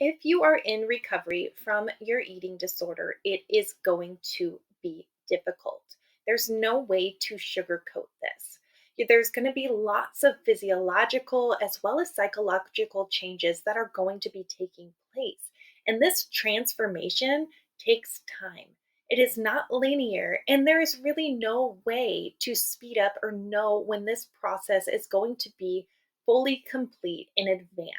If you are in recovery from your eating disorder, it is going to be difficult. There's no way to sugarcoat this. There's going to be lots of physiological as well as psychological changes that are going to be taking place. And this transformation takes time. It is not linear, and there is really no way to speed up or know when this process is going to be fully complete in advance.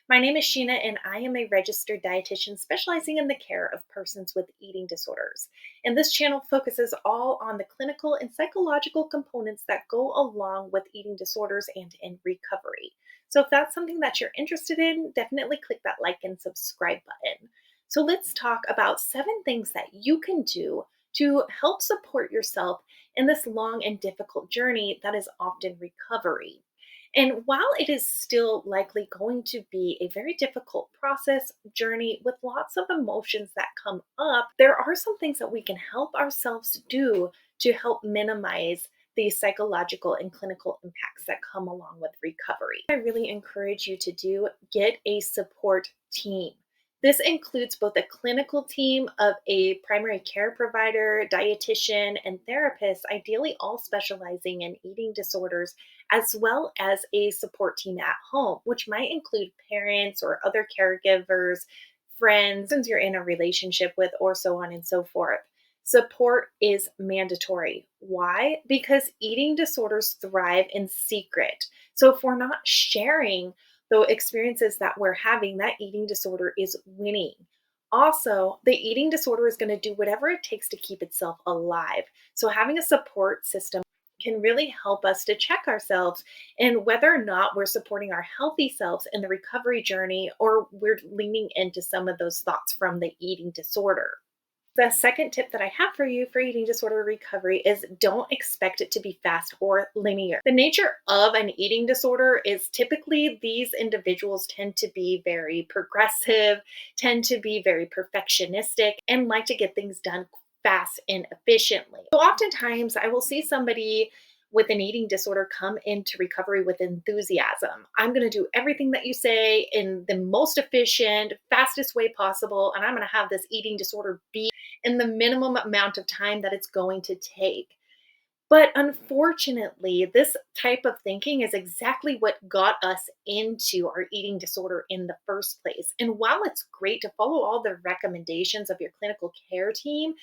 My name is Shena, and I am a registered dietitian specializing in the care of persons with eating disorders. And this channel focuses all on the clinical and psychological components that go along with eating disorders and in recovery. So, if that's something that you're interested in, definitely click that like and subscribe button. So, let's talk about 7 things that you can do to help support yourself in this long and difficult journey that is often recovery. And while it is still likely going to be a very difficult process journey with lots of emotions that come up, there are some things that we can help ourselves do to help minimize the psychological and clinical impacts that come along with recovery. I really encourage you to get a support team. This includes both a clinical team of a primary care provider, dietitian, and therapist, ideally all specializing in eating disorders, as well as a support team at home, which might include parents or other caregivers, friends, since you're in a relationship with, or so on and so forth. Support is mandatory. Why? Because eating disorders thrive in secret. So if we're not sharing the experiences that we're having, that eating disorder is winning. Also, the eating disorder is going to do whatever it takes to keep itself alive. So having a support system can really help us to check ourselves and whether or not we're supporting our healthy selves in the recovery journey or we're leaning into some of those thoughts from the eating disorder. The second tip that I have for you for eating disorder recovery is don't expect it to be fast or linear. The nature of an eating disorder is typically these individuals tend to be very progressive, tend to be very perfectionistic, and like to get things done fast and efficiently. So oftentimes I will see somebody with an eating disorder come into recovery with enthusiasm. I'm going to do everything that you say in the most efficient, fastest way possible, and I'm going to have this eating disorder be in the minimum amount of time that it's going to take. But unfortunately, this type of thinking is exactly what got us into our eating disorder in the first place. And while it's great to follow all the recommendations of your clinical care team,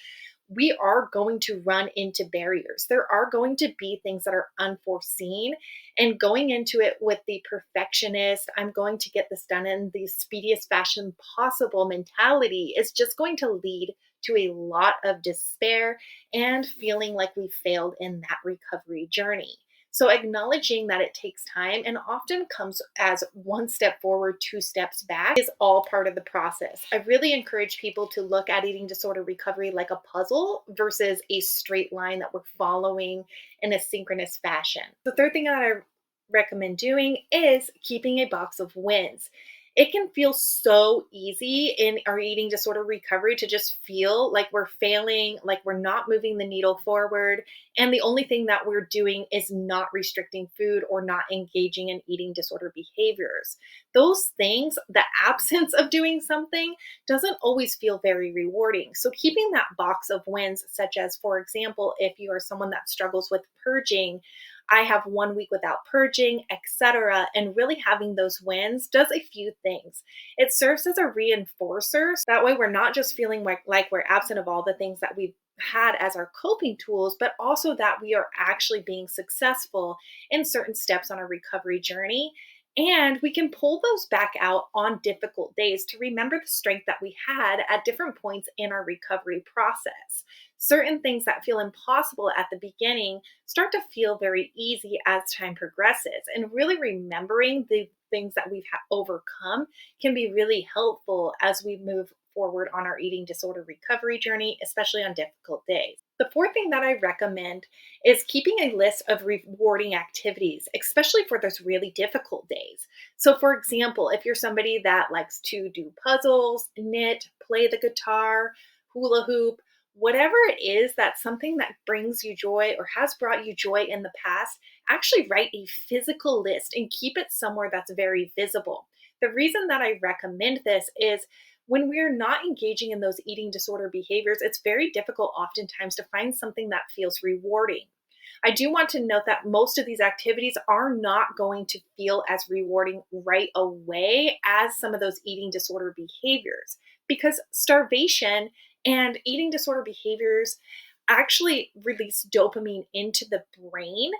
we are going to run into barriers. There are going to be things that are unforeseen, and going into it with the perfectionist, I'm going to get this done in the speediest fashion possible mentality is just going to lead to a lot of despair and feeling like we failed in that recovery journey. So, acknowledging that it takes time and often comes as one step forward, 2 steps back is all part of the process. I really encourage people to look at eating disorder recovery like a puzzle versus a straight line that we're following in a synchronous fashion. The third thing that I recommend doing is keeping a box of wins. It can feel so easy in our eating disorder recovery to just feel like we're failing, like we're not moving the needle forward. And the only thing that we're doing is not restricting food or not engaging in eating disorder behaviors. Those things, the absence of doing something, doesn't always feel very rewarding. So, keeping that box of wins, such as, for example, if you are someone that struggles with purging, I have 1 week without purging, etc. And really having those wins does a few things. It serves as a reinforcer. That way, we're not just feeling like we're absent of all the things that we've had as our coping tools, but also that we are actually being successful in certain steps on our recovery journey. And we can pull those back out on difficult days to remember the strength that we had at different points in our recovery process. Certain things that feel impossible at the beginning start to feel very easy as time progresses. And really remembering the things that we've overcome can be really helpful as we move forward on our eating disorder recovery journey, especially on difficult days. The fourth thing that I recommend is keeping a list of rewarding activities, especially for those really difficult days. So, for example, if you're somebody that likes to do puzzles, knit, play the guitar, hula hoop, whatever it is that's something that brings you joy or has brought you joy in the past, actually write a physical list and keep it somewhere that's very visible. The reason that I recommend this is when we're not engaging in those eating disorder behaviors, it's very difficult oftentimes to find something that feels rewarding. I do want to note that most of these activities are not going to feel as rewarding right away as some of those eating disorder behaviors because starvation and eating disorder behaviors actually release dopamine into the brain,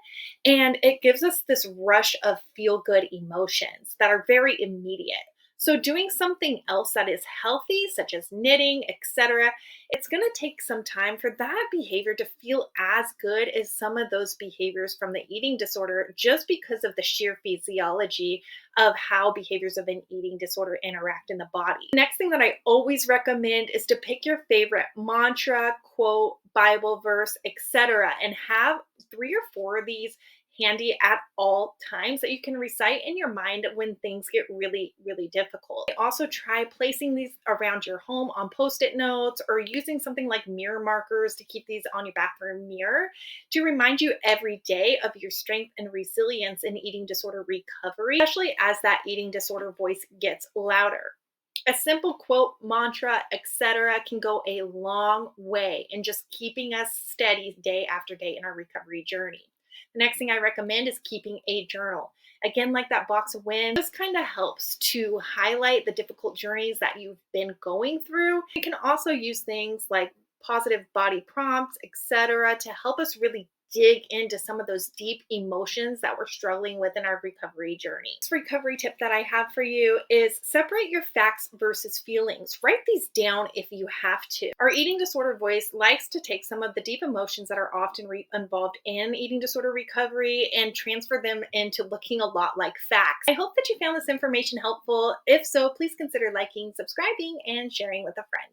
and it gives us this rush of feel good emotions that are very immediate. So doing something else that is healthy, such as knitting, etc., it's going to take some time for that behavior to feel as good as some of those behaviors from the eating disorder, just because of the sheer physiology of how behaviors of an eating disorder interact in the body. Next thing that I always recommend is to pick your favorite mantra, quote, Bible verse, etc., and have 3 or 4 of these handy at all times that you can recite in your mind when things get really, really difficult. Also, try placing these around your home on post-it notes or using something like mirror markers to keep these on your bathroom mirror to remind you every day of your strength and resilience in eating disorder recovery, especially as that eating disorder voice gets louder. A simple quote, mantra, etc., can go a long way in just keeping us steady day after day in our recovery journey. The next thing I recommend is keeping a journal. Again, like that box of wins, this kind of helps to highlight the difficult journeys that you've been going through. You can also use things like positive body prompts, etc., to help us really dig into some of those deep emotions that we're struggling with in our recovery journey. This recovery tip that I have for you is separate your facts versus feelings. Write these down if you have to. Our eating disorder voice likes to take some of the deep emotions that are often involved in eating disorder recovery and transfer them into looking a lot like facts. I hope that you found this information helpful. If so, please consider liking, subscribing, and sharing with a friend.